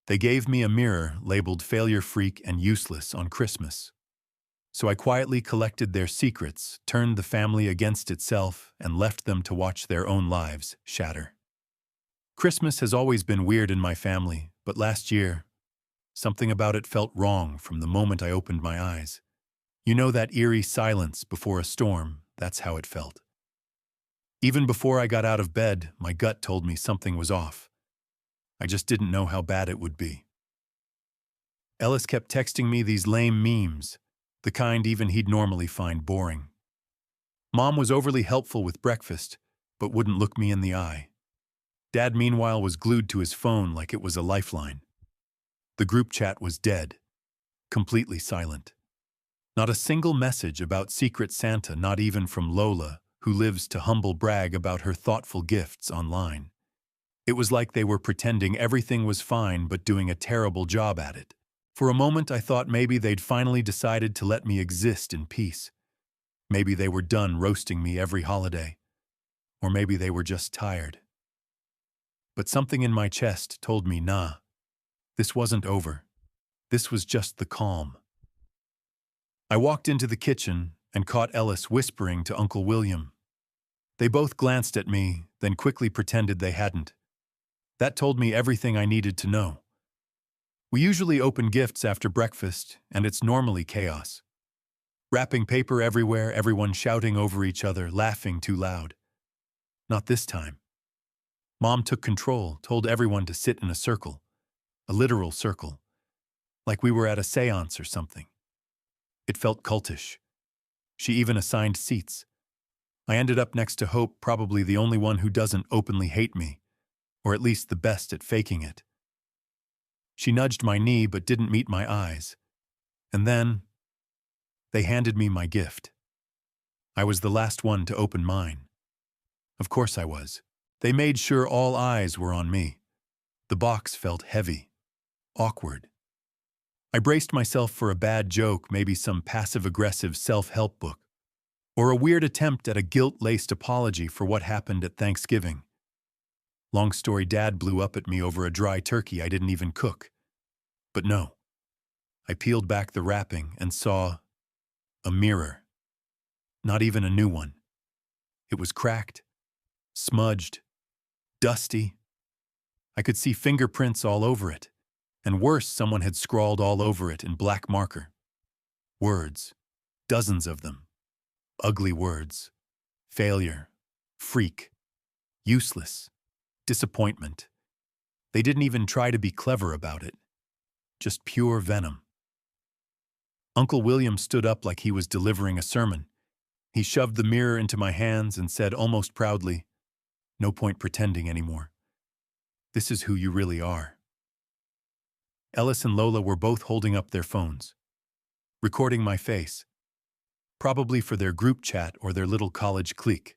They gave me a mirror labeled failure freak and useless on Christmas. So I quietly collected their secrets, turned the family against itself, and left them to watch their own lives shatter. Christmas has always been weird in my family, but last year, something about it felt wrong from the moment I opened my eyes. You know that eerie silence before a storm? That's how it felt. Even before I got out of bed, my gut told me something was off. I just didn't know how bad it would be. Ellis kept texting me these lame memes, the kind even he'd normally find boring. Mom was overly helpful with breakfast, but wouldn't look me in the eye. Dad, meanwhile, was glued to his phone like it was a lifeline. The group chat was dead, completely silent. Not a single message about Secret Santa, not even from Lola, who lives to humble brag about her thoughtful gifts online. It was like they were pretending everything was fine but doing a terrible job at it. For a moment I thought maybe they'd finally decided to let me exist in peace. Maybe they were done roasting me every holiday. Or maybe they were just tired. But something in my chest told me, nah, this wasn't over. This was just the calm. I walked into the kitchen and caught Ellis whispering to Uncle William. They both glanced at me, then quickly pretended they hadn't. That told me everything I needed to know. We usually open gifts after breakfast, and it's normally chaos. Wrapping paper everywhere, everyone shouting over each other, laughing too loud. Not this time. Mom took control, told everyone to sit in a circle, a literal circle, like we were at a seance or something. It felt cultish. She even assigned seats. I ended up next to Hope, probably the only one who doesn't openly hate me, or at least the best at faking it. She nudged my knee but didn't meet my eyes. And then, they handed me my gift. I was the last one to open mine. Of course I was. They made sure all eyes were on me. The box felt heavy, awkward. I braced myself for a bad joke, maybe some passive-aggressive self-help book, or a weird attempt at a guilt-laced apology for what happened at Thanksgiving. Long story, Dad blew up at me over a dry turkey I didn't even cook. But no. I peeled back the wrapping and saw a mirror. Not even a new one. It was cracked, smudged, dusty. I could see fingerprints all over it, and worse, someone had scrawled all over it in black marker. Words, dozens of them. Ugly words. Failure, freak, useless, disappointment. They didn't even try to be clever about it. Just pure venom. Uncle William stood up like he was delivering a sermon. He shoved the mirror into my hands and said almost proudly, "No point pretending anymore. This is who you really are." Ellis and Lola were both holding up their phones, recording my face, probably for their group chat or their little college clique.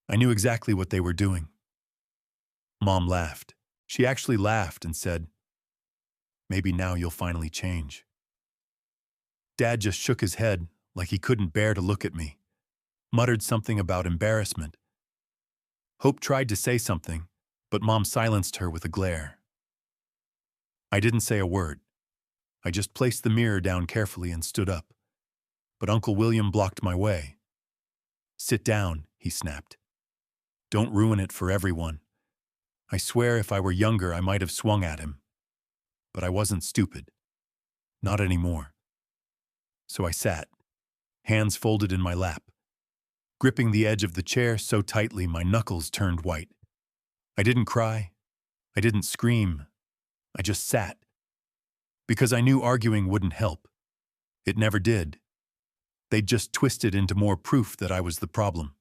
I knew exactly what they were doing. Mom laughed. She actually laughed and said, "Maybe now you'll finally change." Dad just shook his head like he couldn't bear to look at me, muttered something about embarrassment. Hope tried to say something, but Mom silenced her with a glare. I didn't say a word. I just placed the mirror down carefully and stood up. But Uncle William blocked my way. "Sit down," he snapped. "Don't ruin it for everyone." I swear if I were younger I might have swung at him. But I wasn't stupid. Not anymore. So I sat, hands folded in my lap, gripping the edge of the chair so tightly my knuckles turned white. I didn't cry. I didn't scream. I just sat. Because I knew arguing wouldn't help. It never did. They'd just twisted into more proof that I was the problem.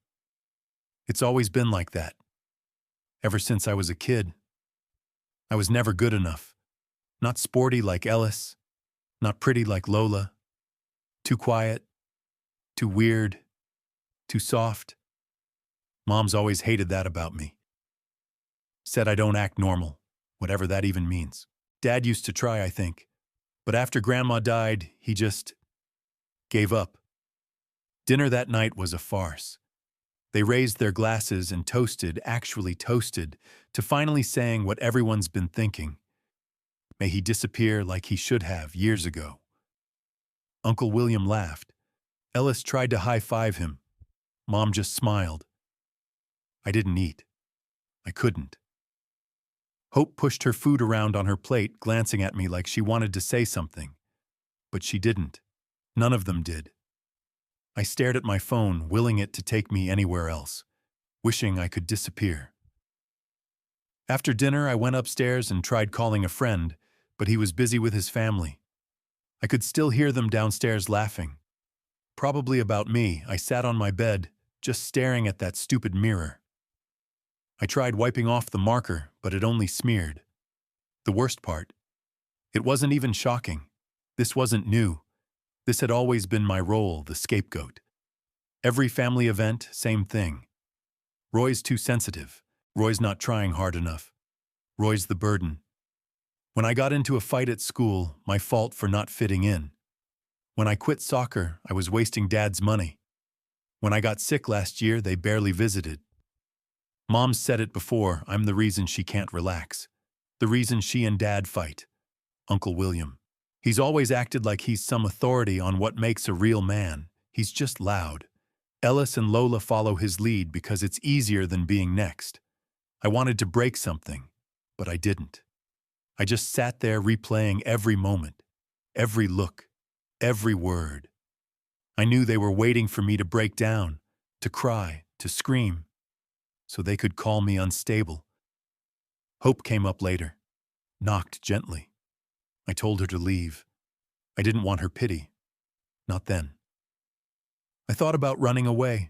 It's always been like that. Ever since I was a kid. I was never good enough. Not sporty like Ellis. Not pretty like Lola. Too quiet. Too weird. Too soft. Mom's always hated that about me. Said I don't act normal, whatever that even means. Dad used to try, I think. But after Grandma died, he just gave up. Dinner that night was a farce. They raised their glasses and toasted, actually toasted, to finally saying what everyone's been thinking. May he disappear like he should have years ago. Uncle William laughed. Ellis tried to high-five him. Mom just smiled. I didn't eat. I couldn't. Hope pushed her food around on her plate, glancing at me like she wanted to say something. But she didn't. None of them did. I stared at my phone, willing it to take me anywhere else, wishing I could disappear. After dinner, I went upstairs and tried calling a friend, but he was busy with his family. I could still hear them downstairs laughing. Probably about me. I sat on my bed, just staring at that stupid mirror. I tried wiping off the marker, but it only smeared. The worst part, it wasn't even shocking. This wasn't new. This had always been my role, the scapegoat. Every family event, same thing. Roy's too sensitive. Roy's not trying hard enough. Roy's the burden. When I got into a fight at school, my fault for not fitting in. When I quit soccer, I was wasting Dad's money. When I got sick last year, they barely visited. Mom said it before, I'm the reason she can't relax. The reason she and Dad fight. Uncle William. He's always acted like he's some authority on what makes a real man. He's just loud. Ellis and Lola follow his lead because it's easier than being next. I wanted to break something, but I didn't. I just sat there replaying every moment, every look, every word. I knew they were waiting for me to break down, to cry, to scream, so they could call me unstable. Hope came up later, knocked gently. I told her to leave. I didn't want her pity. Not then. I thought about running away,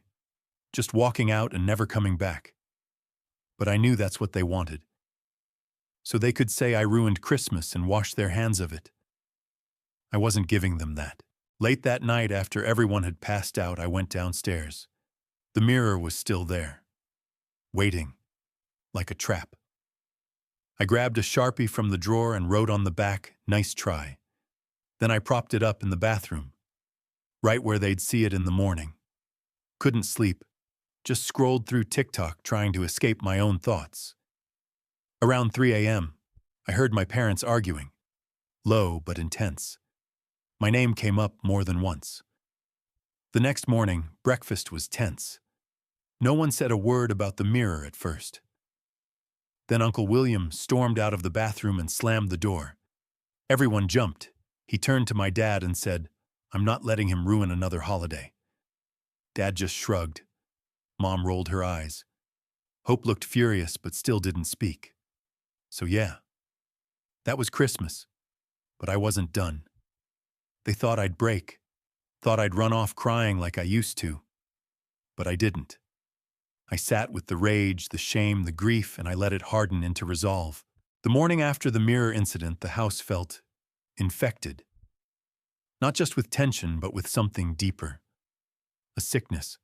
just walking out and never coming back. But I knew that's what they wanted. So they could say I ruined Christmas and wash their hands of it. I wasn't giving them that. Late that night, after everyone had passed out, I went downstairs. The mirror was still there, waiting, like a trap. I grabbed a Sharpie from the drawer and wrote on the back, "Nice try." Then I propped it up in the bathroom, right where they'd see it in the morning. Couldn't sleep, just scrolled through TikTok trying to escape my own thoughts. Around 3 a.m., I heard my parents arguing, low but intense. My name came up more than once. The next morning, breakfast was tense. No one said a word about the mirror at first. Then Uncle William stormed out of the bathroom and slammed the door. Everyone jumped. He turned to my dad and said, "I'm not letting him ruin another holiday." Dad just shrugged. Mom rolled her eyes. Hope looked furious but still didn't speak. So yeah, that was Christmas. But I wasn't done. They thought I'd break, thought I'd run off crying like I used to. But I didn't. I sat with the rage, the shame, the grief, and I let it harden into resolve. The morning after the mirror incident, the house felt infected. Not just with tension, but with something deeper. A sickness.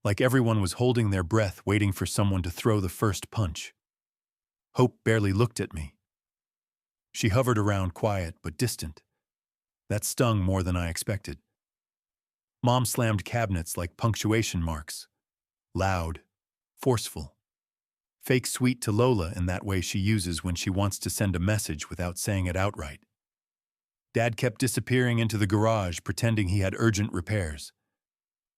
Like everyone was holding their breath, waiting for someone to throw the first punch. Hope barely looked at me. She hovered around, quiet but distant. That stung more than I expected. Mom slammed cabinets like punctuation marks. Loud, forceful. Fake sweet to Lola in that way she uses when she wants to send a message without saying it outright. Dad kept disappearing into the garage, pretending he had urgent repairs.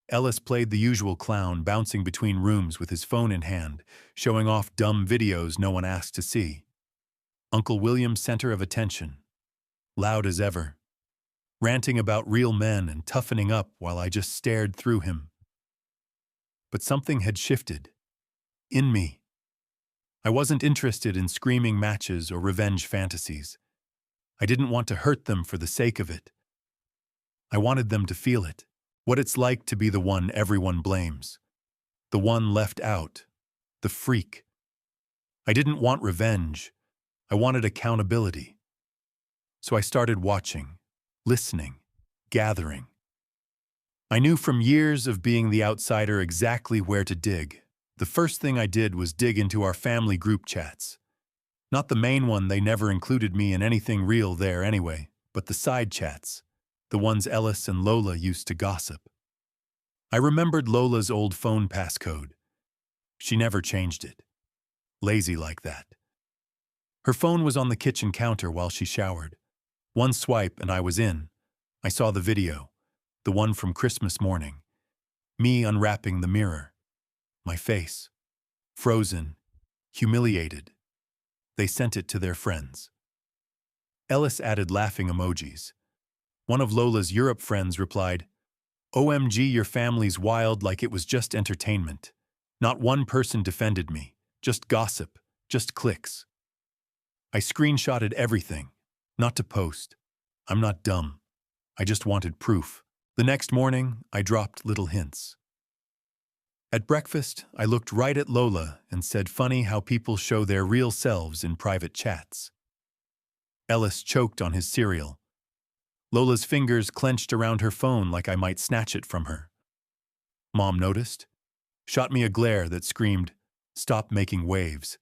Ellis played the usual clown, bouncing between rooms with his phone in hand, showing off dumb videos no one asked to see. Uncle William, center of attention, loud as ever, ranting about real men and toughening up while I just stared through him. But something had shifted. In me. I wasn't interested in screaming matches or revenge fantasies. I didn't want to hurt them for the sake of it. I wanted them to feel it. What it's like to be the one everyone blames. The one left out. The freak. I didn't want revenge. I wanted accountability. So I started watching, listening, gathering. I knew from years of being the outsider exactly where to dig. The first thing I did was dig into our family group chats. Not the main one, they never included me in anything real there anyway, but the side chats. The ones Ellis and Lola used to gossip. I remembered Lola's old phone passcode. She never changed it. Lazy like that. Her phone was on the kitchen counter while she showered. One swipe and I was in. I saw the video, the one from Christmas morning. Me unwrapping the mirror. My face. Frozen. Humiliated. They sent it to their friends. Ellis added laughing emojis. One of Lola's Europe friends replied, "OMG, your family's wild," like it was just entertainment. Not one person defended me. Just gossip. Just clicks. I screenshotted everything. Not to post. I'm not dumb. I just wanted proof. The next morning, I dropped little hints. At breakfast, I looked right at Lola and said, "Funny how people show their real selves in private chats." Ellis choked on his cereal. Lola's fingers clenched around her phone like I might snatch it from her. Mom noticed, shot me a glare that screamed, "Stop making waves."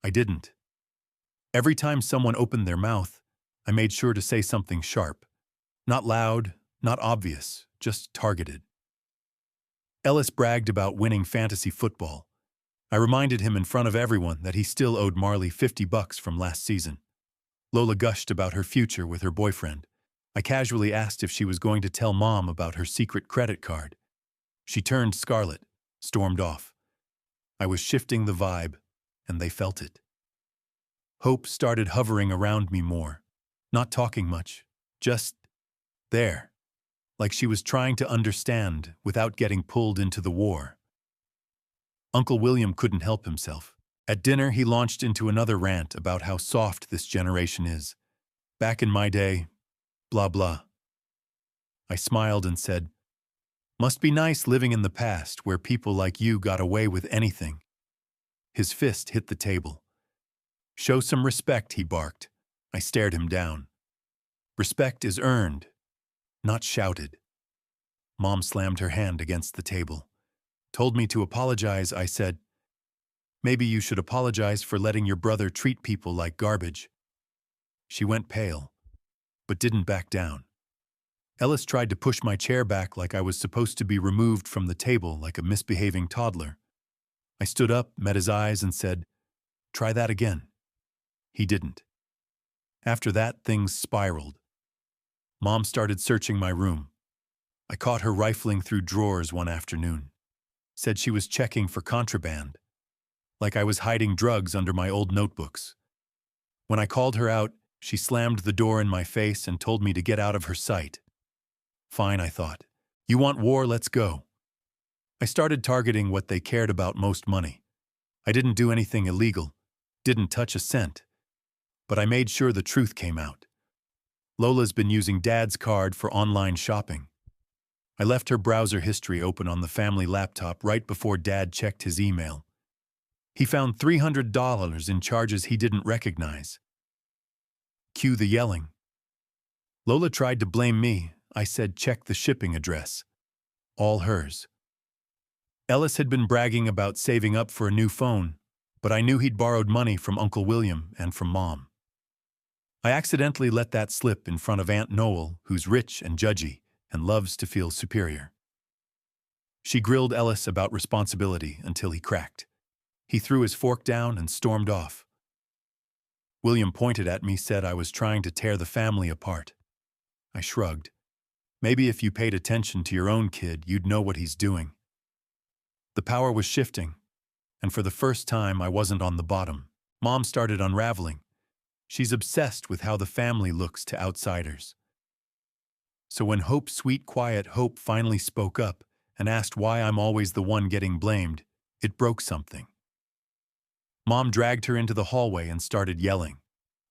I didn't. Every time someone opened their mouth, I made sure to say something sharp. Not loud, not obvious, just targeted. Ellis bragged about winning fantasy football. I reminded him in front of everyone that he still owed Marley $50 from last season. Lola gushed about her future with her boyfriend. I casually asked if she was going to tell Mom about her secret credit card. She turned scarlet, stormed off. I was shifting the vibe, and they felt it. Hope started hovering around me more, not talking much, just there, like she was trying to understand without getting pulled into the war. Uncle William couldn't help himself. At dinner, he launched into another rant about how soft this generation is. Back in my day, blah blah. I smiled and said, "Must be nice living in the past where people like you got away with anything." His fist hit the table. "Show some respect," he barked. I stared him down. "Respect is earned, not shouted." Mom slammed her hand against the table. Told me to apologize. I said, "Maybe you should apologize for letting your brother treat people like garbage." She went pale, but didn't back down. Ellis tried to push my chair back like I was supposed to be removed from the table like a misbehaving toddler. I stood up, met his eyes, and said, "Try that again." He didn't. After that, things spiraled. Mom started searching my room. I caught her rifling through drawers one afternoon. Said she was checking for contraband, like I was hiding drugs under my old notebooks. When I called her out, she slammed the door in my face and told me to get out of her sight. Fine, I thought. You want war, let's go. I started targeting what they cared about most: money. I didn't do anything illegal, didn't touch a cent. But I made sure the truth came out. Lola's been using Dad's card for online shopping. I left her browser history open on the family laptop right before Dad checked his email. He found $300 in charges he didn't recognize. Cue the yelling. Lola tried to blame me. I said, "Check the shipping address." All hers. Ellis had been bragging about saving up for a new phone, but I knew he'd borrowed money from Uncle William and from Mom. I accidentally let that slip in front of Aunt Noel, who's rich and judgy and loves to feel superior. She grilled Ellis about responsibility until he cracked. He threw his fork down and stormed off. William pointed at me, said I was trying to tear the family apart. I shrugged. Maybe if you paid attention to your own kid, you'd know what he's doing. The power was shifting, and for the first time I wasn't on the bottom. Mom started unraveling. She's obsessed with how the family looks to outsiders. So when Hope, sweet, quiet Hope, finally spoke up and asked why I'm always the one getting blamed, it broke something. Mom dragged her into the hallway and started yelling.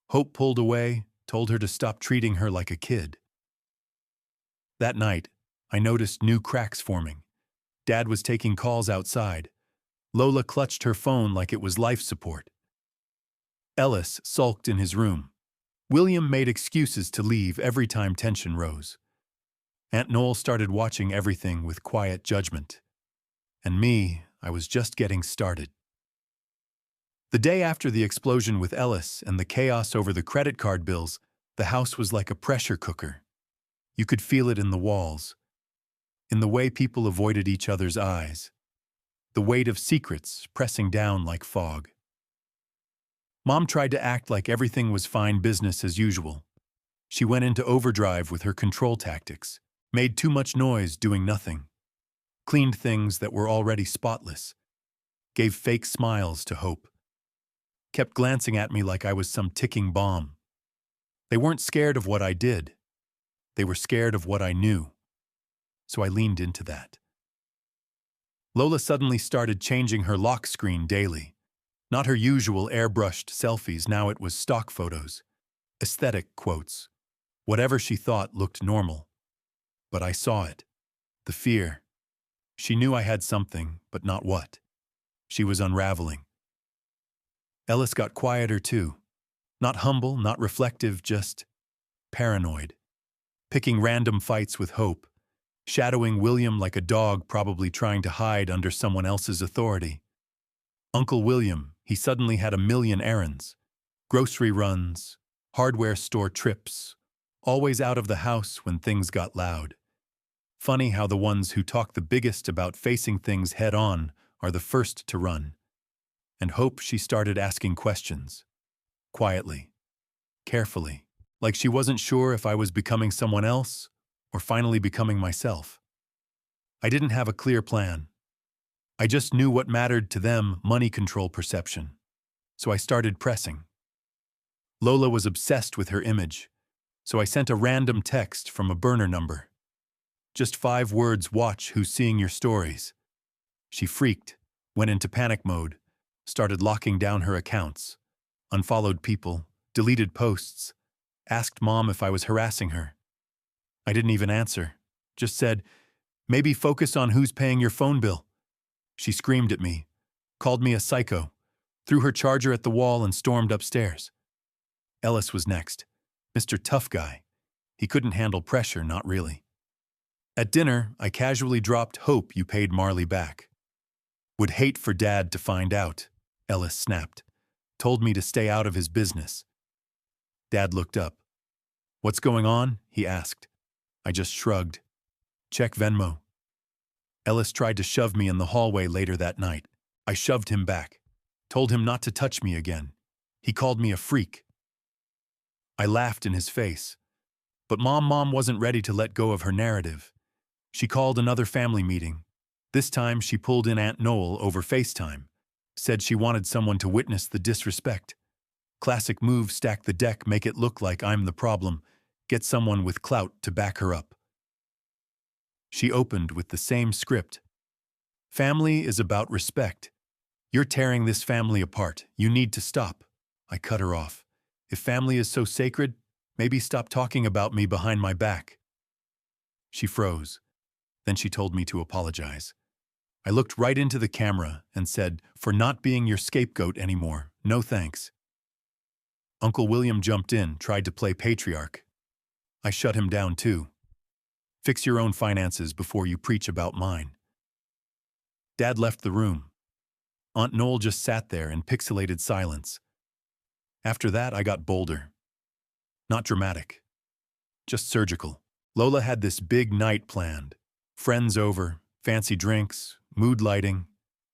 Hope pulled away, told her to stop treating her like a kid. That night, I noticed new cracks forming. Dad was taking calls outside. Lola clutched her phone like it was life support. Ellis sulked in his room. William made excuses to leave every time tension rose. Aunt Noel started watching everything with quiet judgment. And me, I was just getting started. The day after the explosion with Ellis and the chaos over the credit card bills, the house was like a pressure cooker. You could feel it in the walls, in the way people avoided each other's eyes, the weight of secrets pressing down like fog. Mom tried to act like everything was fine business as usual. She went into overdrive with her control tactics, made too much noise doing nothing, cleaned things that were already spotless, gave fake smiles to Hope, kept glancing at me like I was some ticking bomb. They weren't scared of what I did. They were scared of what I knew. So I leaned into that. Lola suddenly started changing her lock screen daily. Not her usual airbrushed selfies, now it was stock photos, aesthetic quotes. Whatever she thought looked normal. But I saw it. The fear. She knew I had something, but not what. She was unraveling. Ellis got quieter too. Not humble, not reflective, just paranoid. Picking random fights with Hope. Shadowing William like a dog probably trying to hide under someone else's authority. Uncle William, he suddenly had a million errands. Grocery runs, hardware store trips, always out of the house when things got loud. Funny how the ones who talk the biggest about facing things head-on are the first to run. And Hope, she started asking questions. Quietly. Carefully. Like she wasn't sure if I was becoming someone else or finally becoming myself. I didn't have a clear plan. I just knew what mattered to them, money control perception. So I started pressing. Lola was obsessed with her image, so I sent a random text from a burner number. Just 5 words, watch who's seeing your stories. She freaked, went into panic mode, started locking down her accounts, unfollowed people, deleted posts, asked Mom if I was harassing her. I didn't even answer, just said, maybe focus on who's paying your phone bill. She screamed at me, called me a psycho, threw her charger at the wall and stormed upstairs. Ellis was next. Mr. Tough Guy. He couldn't handle pressure, not really. At dinner, I casually dropped, hope you paid Marley back. Would hate for Dad to find out, Ellis snapped. Told me to stay out of his business. Dad looked up. What's going on? He asked. I just shrugged. Check Venmo. Ellis tried to shove me in the hallway later that night. I shoved him back. Told him not to touch me again. He called me a freak. I laughed in his face. But Mom wasn't ready to let go of her narrative. She called another family meeting. This time she pulled in Aunt Noel over FaceTime. Said she wanted someone to witness the disrespect. Classic move, stack the deck, make it look like I'm the problem. Get someone with clout to back her up. She opened with the same script. Family is about respect. You're tearing this family apart. You need to stop. I cut her off. If family is so sacred, maybe stop talking about me behind my back. She froze. Then she told me to apologize. I looked right into the camera and said, for not being your scapegoat anymore, no thanks. Uncle William jumped in, tried to play patriarch. I shut him down too. Fix your own finances before you preach about mine. Dad left the room. Aunt Noel just sat there in pixelated silence. After that, I got bolder. Not dramatic. Just surgical. Lola had this big night planned. Friends over, fancy drinks, mood lighting.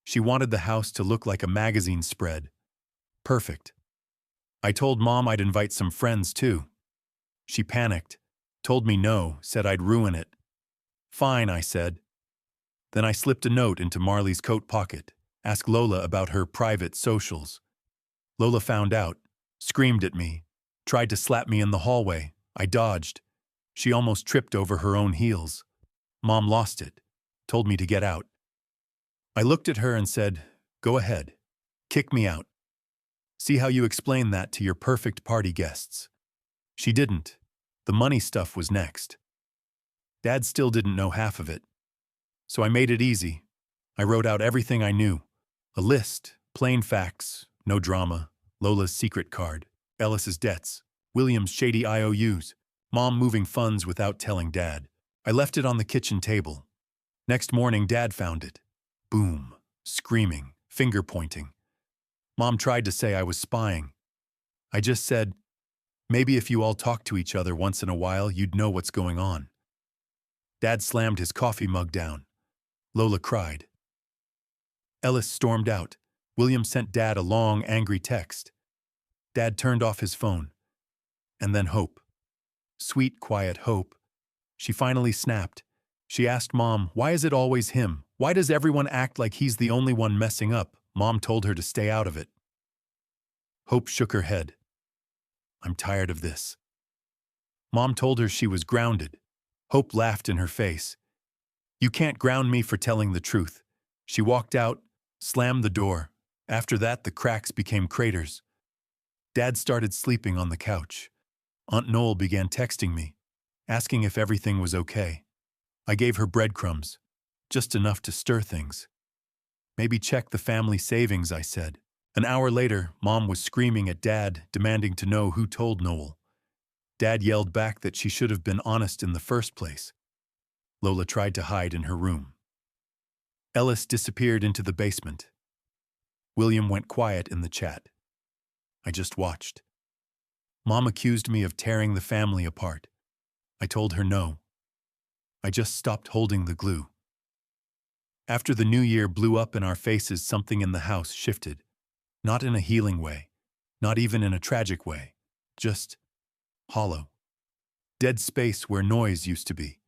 She wanted the house to look like a magazine spread. Perfect. I told Mom I'd invite some friends too. She panicked, told me no, said I'd ruin it. Fine, I said. Then I slipped a note into Marley's coat pocket, asked Lola about her private socials. Lola found out, screamed at me, tried to slap me in the hallway. I dodged. She almost tripped over her own heels. Mom lost it, told me to get out. I looked at her and said, go ahead, kick me out. See how you explain that to your perfect party guests. She didn't. The money stuff was next. Dad still didn't know half of it. So I made it easy. I wrote out everything I knew. A list, plain facts, no drama, Lola's secret card, Ellis's debts, William's shady IOUs, Mom moving funds without telling Dad. I left it on the kitchen table. Next morning, Dad found it. Boom, screaming, finger pointing. Mom tried to say I was spying. I just said, maybe if you all talk to each other once in a while, you'd know what's going on. Dad slammed his coffee mug down. Lola cried. Ellis stormed out. William sent Dad a long, angry text. Dad turned off his phone. And then Hope. Sweet, quiet Hope. She finally snapped. She asked Mom, "Why is it always him? Why does everyone act like he's the only one messing up?" Mom told her to stay out of it. Hope shook her head. "I'm tired of this." Mom told her she was grounded. Hope laughed in her face. "You can't ground me for telling the truth." She walked out, slammed the door. After that, the cracks became craters. Dad started sleeping on the couch. Aunt Noel began texting me, asking if everything was okay. I gave her breadcrumbs, just enough to stir things. "Maybe check the family savings," I said. An hour later, Mom was screaming at Dad, demanding to know who told Noel. Dad yelled back that she should have been honest in the first place. Lola tried to hide in her room. Ellis disappeared into the basement. William went quiet in the chat. I just watched. Mom accused me of tearing the family apart. I told her no. I just stopped holding the glue. After the new year blew up in our faces, something in the house shifted. Not in a healing way, not even in a tragic way, just hollow. Dead space where noise used to be.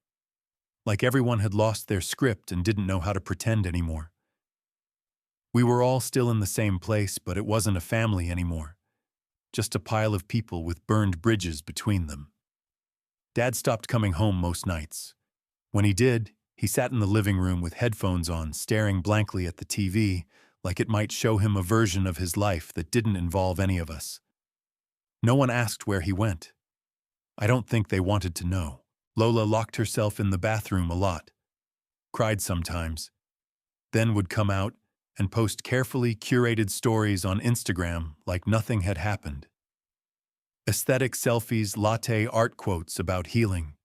Like everyone had lost their script and didn't know how to pretend anymore. We were all still in the same place, but it wasn't a family anymore. Just a pile of people with burned bridges between them. Dad stopped coming home most nights. When he did, he sat in the living room with headphones on, staring blankly at the TV, like it might show him a version of his life that didn't involve any of us. No one asked where he went. I don't think they wanted to know. Lola locked herself in the bathroom a lot, cried sometimes, then would come out and post carefully curated stories on Instagram like nothing had happened. Aesthetic selfies, latte art quotes about healing.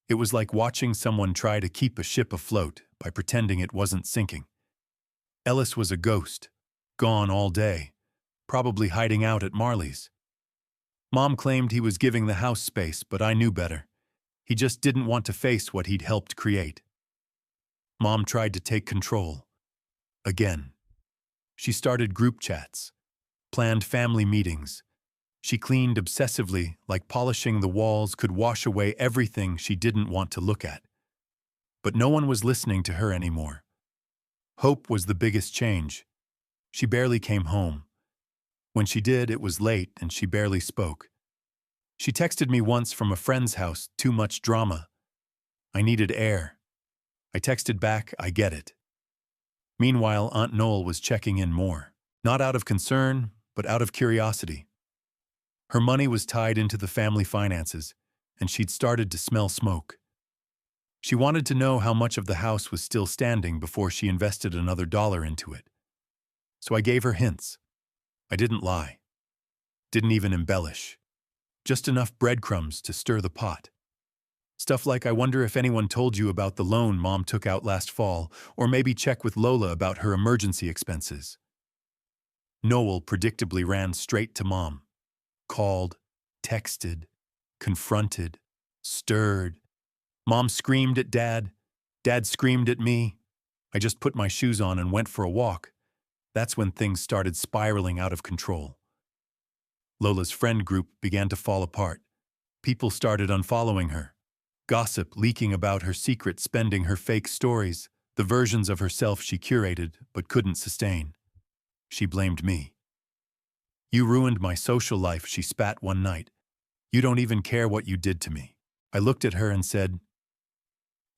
It was like watching someone try to keep a ship afloat by pretending it wasn't sinking. Ellis was a ghost, gone all day, probably hiding out at Marley's. Mom claimed he was giving the house space, but I knew better. He just didn't want to face what he'd helped create. Mom tried to take control. Again. She started group chats, planned family meetings. She cleaned obsessively, like polishing the walls could wash away everything she didn't want to look at. But no one was listening to her anymore. Hope was the biggest change. She barely came home. When she did, it was late and she barely spoke. She texted me once from a friend's house, "Too much drama. I needed air." I texted back, "I get it." Meanwhile, Aunt Noel was checking in more. Not out of concern, but out of curiosity. Her money was tied into the family finances, and she'd started to smell smoke. She wanted to know how much of the house was still standing before she invested another dollar into it. So I gave her hints. I didn't lie. Didn't even embellish. Just enough breadcrumbs to stir the pot. Stuff like, "I wonder if anyone told you about the loan Mom took out last fall, or maybe check with Lola about her emergency expenses." Noel predictably ran straight to Mom. Called, texted, confronted, stirred. Mom screamed at Dad. Dad screamed at me. I just put my shoes on and went for a walk. That's when things started spiraling out of control. Lola's friend group began to fall apart. People started unfollowing her. Gossip leaking about her secret spending, her fake stories, the versions of herself she curated but couldn't sustain. She blamed me. "You ruined my social life," she spat one night. "You don't even care what you did to me." I looked at her and said,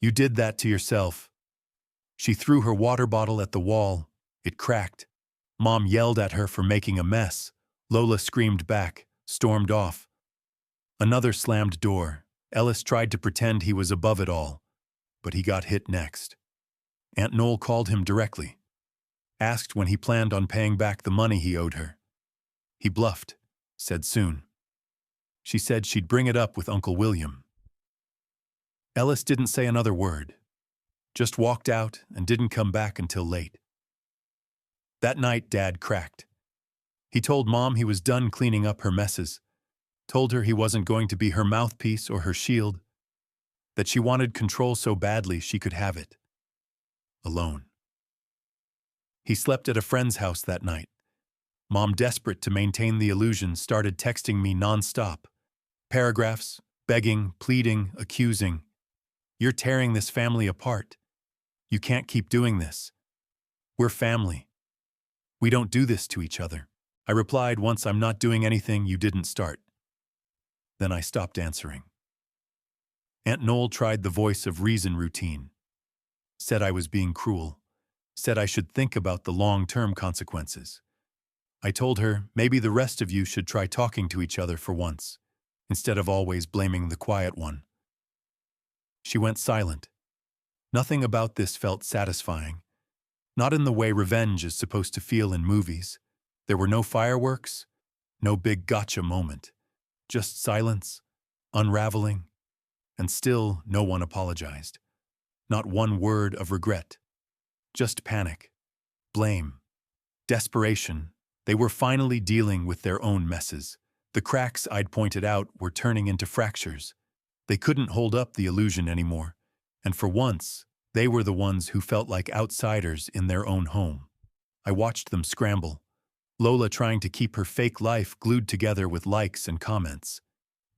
"You did that to yourself." She threw her water bottle at the wall. It cracked. Mom yelled at her for making a mess. Lola screamed back, stormed off. Another slammed door. Ellis tried to pretend he was above it all, but he got hit next. Aunt Noel called him directly, asked when he planned on paying back the money he owed her. He bluffed, said soon. She said she'd bring it up with Uncle William. Ellis didn't say another word, just walked out and didn't come back until late. That night, Dad cracked. He told Mom he was done cleaning up her messes, told her he wasn't going to be her mouthpiece or her shield, that she wanted control so badly she could have it. Alone. He slept at a friend's house that night. Mom, desperate to maintain the illusion, started texting me nonstop. Paragraphs, begging, pleading, accusing. You're tearing this family apart. You can't keep doing this. We're family. We don't do this to each other. I replied once, I'm not doing anything you didn't start. Then I stopped answering. Aunt Noel tried the voice of reason routine. Said I was being cruel. Said I should think about the long-term consequences. I told her maybe the rest of you should try talking to each other for once, instead of always blaming the quiet one. She went silent. Nothing about this felt satisfying. Not in the way revenge is supposed to feel in movies. There were no fireworks, no big gotcha moment. Just silence, unraveling, and still no one apologized. Not one word of regret. Just panic, blame, desperation. They were finally dealing with their own messes. The cracks I'd pointed out were turning into fractures. They couldn't hold up the illusion anymore, and for once, they were the ones who felt like outsiders in their own home. I watched them scramble. Lola trying to keep her fake life glued together with likes and comments.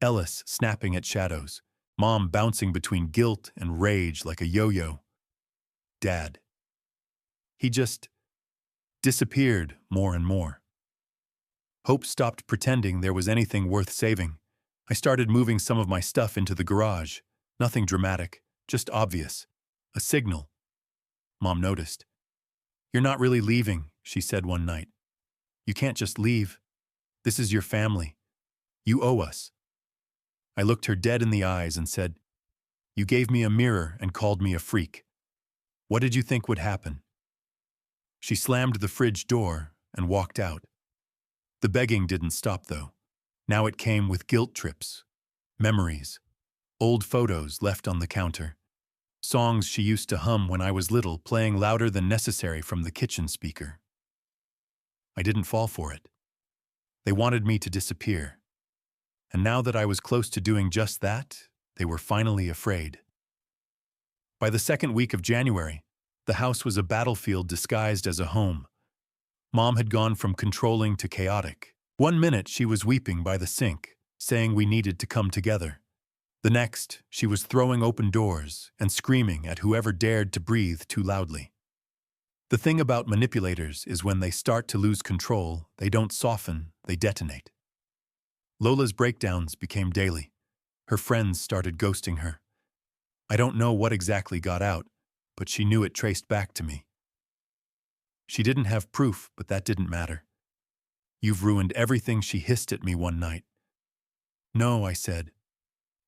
Ellis snapping at shadows. Mom bouncing between guilt and rage like a yo-yo. Dad. He just disappeared more and more. Hope stopped pretending there was anything worth saving. I started moving some of my stuff into the garage. Nothing dramatic, just obvious. A signal. Mom noticed. You're not really leaving, she said one night. You can't just leave. This is your family. You owe us. I looked her dead in the eyes and said, You gave me a mirror and called me a freak. What did you think would happen? She slammed the fridge door and walked out. The begging didn't stop, though. Now it came with guilt trips, memories, old photos left on the counter, songs she used to hum when I was little playing louder than necessary from the kitchen speaker. I didn't fall for it. They wanted me to disappear. And now that I was close to doing just that, they were finally afraid. By the second week of January, the house was a battlefield disguised as a home. Mom had gone from controlling to chaotic. One minute she was weeping by the sink, saying we needed to come together. The next, she was throwing open doors and screaming at whoever dared to breathe too loudly. The thing about manipulators is when they start to lose control, they don't soften, they detonate. Lola's breakdowns became daily. Her friends started ghosting her. I don't know what exactly got out, but she knew it traced back to me. She didn't have proof, but that didn't matter. You've ruined everything, she hissed at me one night. No, I said.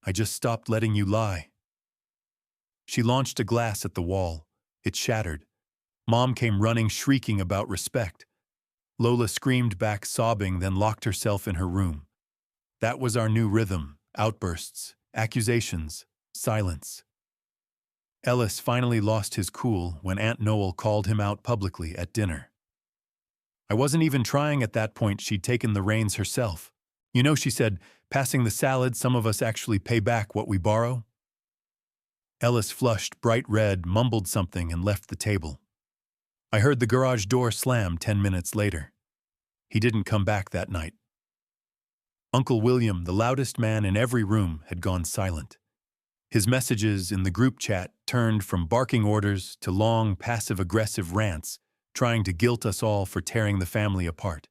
I just stopped letting you lie. She launched a glass at the wall. It shattered. Mom came running, shrieking about respect. Lola screamed back, sobbing, then locked herself in her room. That was our new rhythm: outbursts, accusations, silence. Ellis finally lost his cool when Aunt Noel called him out publicly at dinner. I wasn't even trying at that point. She'd taken the reins herself. You know, she said, passing the salad, some of us actually pay back what we borrow. Ellis flushed bright red, mumbled something, and left the table. I heard the garage door slam 10 minutes later. He didn't come back that night. Uncle William, the loudest man in every room, had gone silent. His messages in the group chat turned from barking orders to long, passive-aggressive rants, trying to guilt us all for tearing the family apart.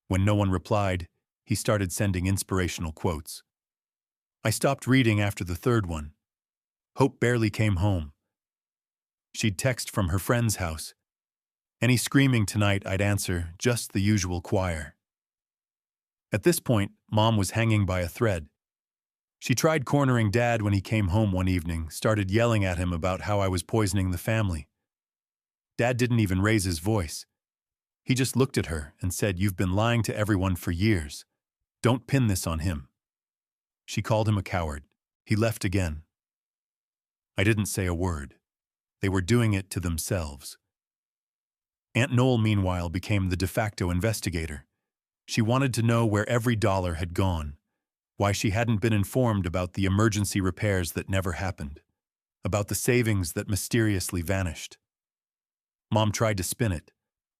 When no one replied, he started sending inspirational quotes. I stopped reading after the third one. Hope barely came home. She'd text from her friend's house. Any screaming tonight, I'd answer, just the usual choir. At this point, Mom was hanging by a thread. She tried cornering Dad when he came home one evening, started yelling at him about how I was poisoning the family. Dad didn't even raise his voice. He just looked at her and said, You've been lying to everyone for years. Don't pin this on him. She called him a coward. He left again. I didn't say a word. They were doing it to themselves. Aunt Noel, meanwhile, became the de facto investigator. She wanted to know where every dollar had gone, why she hadn't been informed about the emergency repairs that never happened, about the savings that mysteriously vanished. Mom tried to spin it.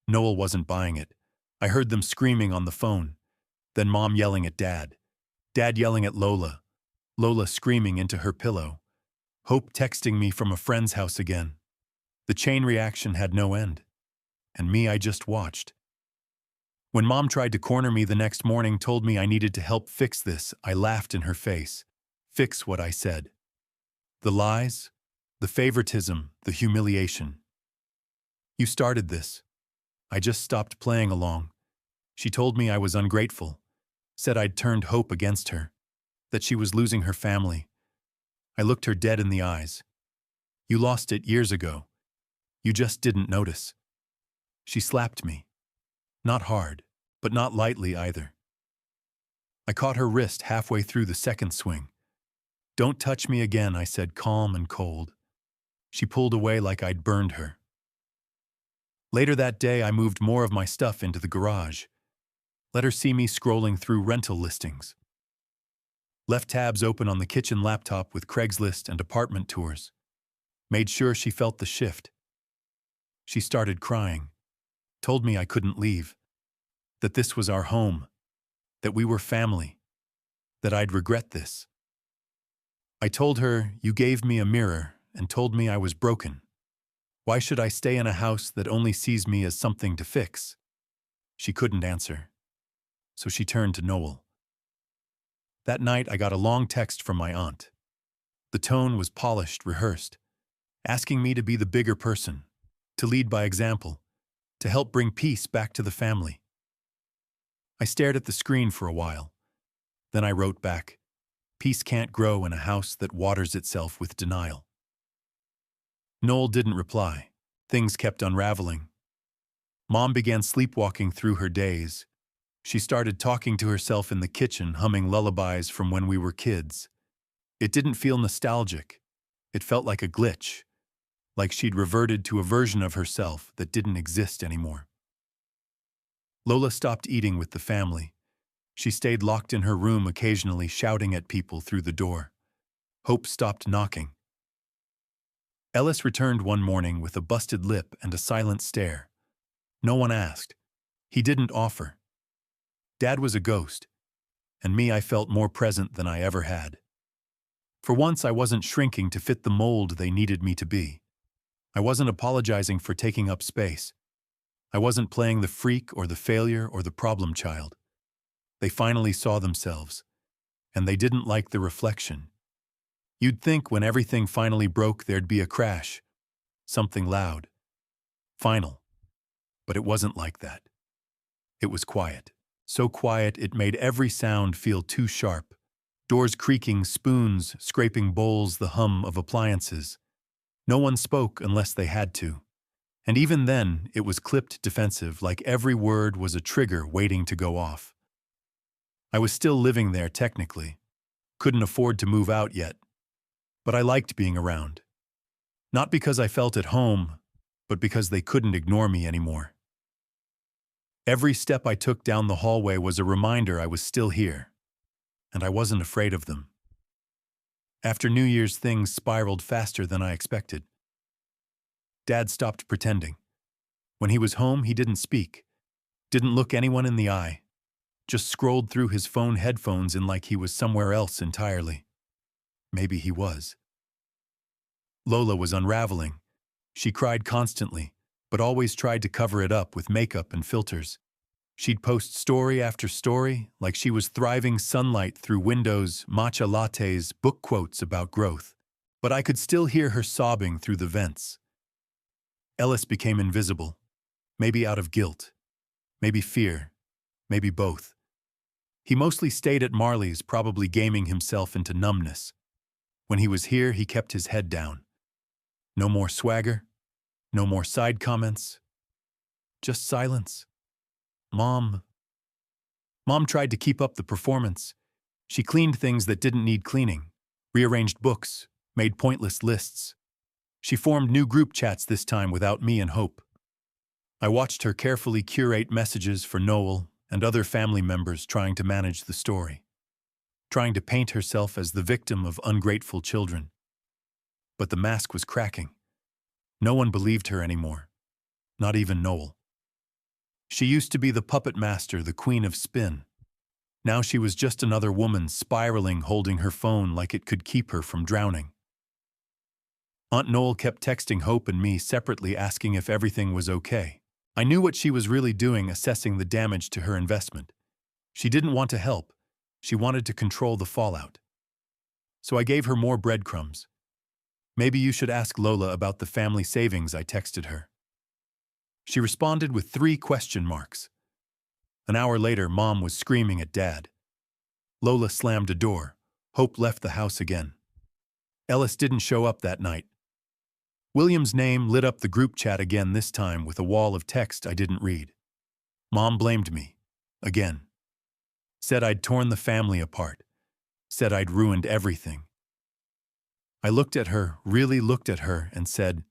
Noel wasn't buying it. I heard them screaming on the phone, then Mom yelling at Dad, Dad yelling at Lola, Lola screaming into her pillow, Hope texting me from a friend's house again. The chain reaction had no end. And me, I just watched. When Mom tried to corner me the next morning, told me I needed to help fix this, I laughed in her face. Fix what I said. The lies, the favoritism, the humiliation. You started this. I just stopped playing along. She told me I was ungrateful, said I'd turned Hope against her, that she was losing her family. I looked her dead in the eyes. You lost it years ago. You just didn't notice. She slapped me. Not hard, but not lightly either. I caught her wrist halfway through the second swing. Don't touch me again, I said, calm and cold. She pulled away like I'd burned her. Later that day, I moved more of my stuff into the garage. Let her see me scrolling through rental listings. Left tabs open on the kitchen laptop with Craigslist and apartment tours. Made sure she felt the shift. She started crying. Told me I couldn't leave. That this was our home. That we were family. That I'd regret this. I told her, you gave me a mirror and told me I was broken. Why should I stay in a house that only sees me as something to fix? She couldn't answer. So she turned to Noel. That night, I got a long text from my aunt. The tone was polished, rehearsed, asking me to be the bigger person, to lead by example, to help bring peace back to the family. I stared at the screen for a while. Then I wrote back, peace can't grow in a house that waters itself with denial. Noel didn't reply. Things kept unraveling. Mom began sleepwalking through her days. She started talking to herself in the kitchen, humming lullabies from when we were kids. It didn't feel nostalgic. It felt like a glitch, like she'd reverted to a version of herself that didn't exist anymore. Lola stopped eating with the family. She stayed locked in her room, occasionally shouting at people through the door. Hope stopped knocking. Ellis returned one morning with a busted lip and a silent stare. No one asked. He didn't offer. Dad was a ghost, and me, I felt more present than I ever had. For once, I wasn't shrinking to fit the mold they needed me to be. I wasn't apologizing for taking up space. I wasn't playing the freak or the failure or the problem child. They finally saw themselves, and they didn't like the reflection. You'd think when everything finally broke there'd be a crash, something loud, final. But it wasn't like that. It was quiet. So quiet it made every sound feel too sharp. Doors creaking, spoons scraping bowls, the hum of appliances. No one spoke unless they had to. And even then, it was clipped defensive, like every word was a trigger waiting to go off. I was still living there technically. Couldn't afford to move out yet. But I liked being around. Not because I felt at home, but because they couldn't ignore me anymore. Every step I took down the hallway was a reminder I was still here, and I wasn't afraid of them. After New Year's, things spiraled faster than I expected. Dad stopped pretending. When he was home, he didn't speak, didn't look anyone in the eye, just scrolled through his phone headphones in like he was somewhere else entirely. Maybe he was. Lola was unraveling. She cried constantly, but always tried to cover it up with makeup and filters. She'd post story after story, like she was thriving, sunlight through windows, matcha lattes, book quotes about growth. But I could still hear her sobbing through the vents. Ellis became invisible, maybe out of guilt, maybe fear, maybe both. He mostly stayed at Marley's, probably gaming himself into numbness. When he was here, he kept his head down. No more swagger. No more side comments. Just silence. Mom tried to keep up the performance. She cleaned things that didn't need cleaning, rearranged books, made pointless lists. She formed new group chats this time without me and Hope. I watched her carefully curate messages for Noel and other family members, trying to manage the story, trying to paint herself as the victim of ungrateful children. But the mask was cracking. No one believed her anymore, not even Noel. She used to be the puppet master, the queen of spin. Now she was just another woman spiraling, holding her phone like it could keep her from drowning. Aunt Noel kept texting Hope and me separately, asking if everything was okay. I knew what she was really doing, assessing the damage to her investment. She didn't want to help. She wanted to control the fallout. So I gave her more breadcrumbs. Maybe you should ask Lola about the family savings, I texted her. She responded with 3 question marks. An hour later, Mom was screaming at Dad. Lola slammed a door. Hope left the house again. Ellis didn't show up that night. William's name lit up the group chat again, this time with a wall of text I didn't read. Mom blamed me. Again. Said I'd torn the family apart. Said I'd ruined everything. I looked at her, really looked at her, and said,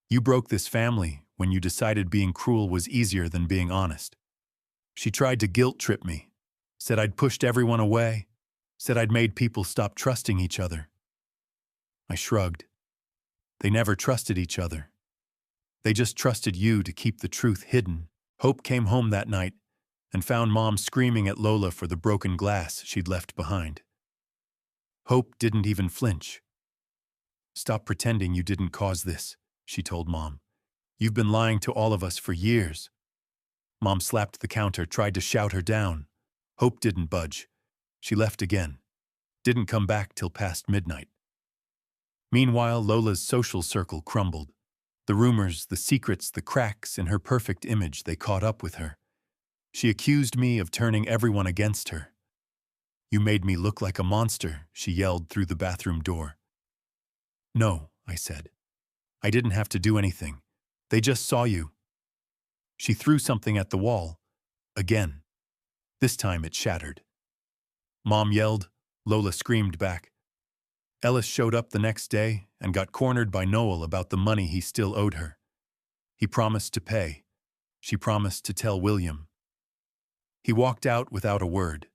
"You broke this family when you decided being cruel was easier than being honest." She tried to guilt trip me. Said I'd pushed everyone away. Said I'd made people stop trusting each other. I shrugged. They never trusted each other. They just trusted you to keep the truth hidden. Hope came home that night and found Mom screaming at Lola for the broken glass she'd left behind. Hope didn't even flinch. "Stop pretending you didn't cause this," she told Mom. "You've been lying to all of us for years." Mom slapped the counter, tried to shout her down. Hope didn't budge. She left again. Didn't come back till past midnight. Meanwhile, Lola's social circle crumbled. The rumors, the secrets, the cracks in her perfect image, they caught up with her. She accused me of turning everyone against her. "You made me look like a monster," she yelled through the bathroom door. "No," I said. "I didn't have to do anything. They just saw you." She threw something at the wall. Again. This time it shattered. Mom yelled. Lola screamed back. Ellis showed up the next day and got cornered by Noel about the money he still owed her. He promised to pay. She promised to tell William. He walked out without a word.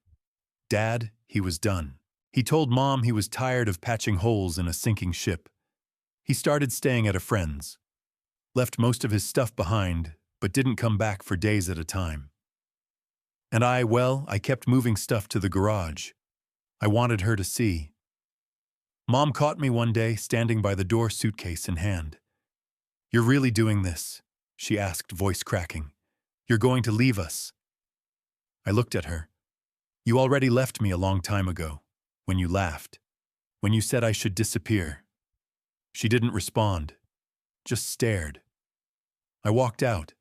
Dad, he was done. He told Mom he was tired of patching holes in a sinking ship. He started staying at a friend's. Left most of his stuff behind, but didn't come back for days at a time. And I kept moving stuff to the garage. I wanted her to see. Mom caught me one day standing by the door, suitcase in hand. "You're really doing this?" she asked, voice cracking. "You're going to leave us?" I looked at her. "You already left me a long time ago, when you laughed, when you said I should disappear." She didn't respond, just stared. I walked out,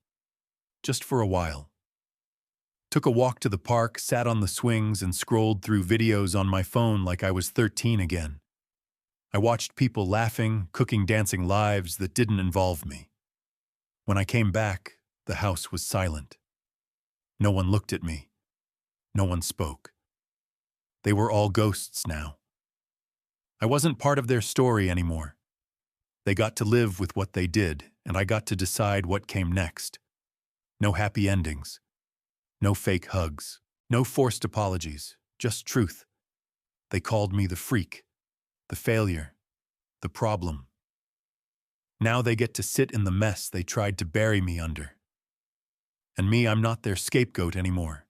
just for a while. Took a walk to the park, sat on the swings, and scrolled through videos on my phone like I was 13 again. I watched people laughing, cooking, dancing lives that didn't involve me. When I came back, the house was silent. No one looked at me. No one spoke. They were all ghosts now. I wasn't part of their story anymore. They got to live with what they did, and I got to decide what came next. No happy endings. No fake hugs. No forced apologies. Just truth. They called me the freak, the failure, the problem. Now they get to sit in the mess they tried to bury me under. And me, I'm not their scapegoat anymore.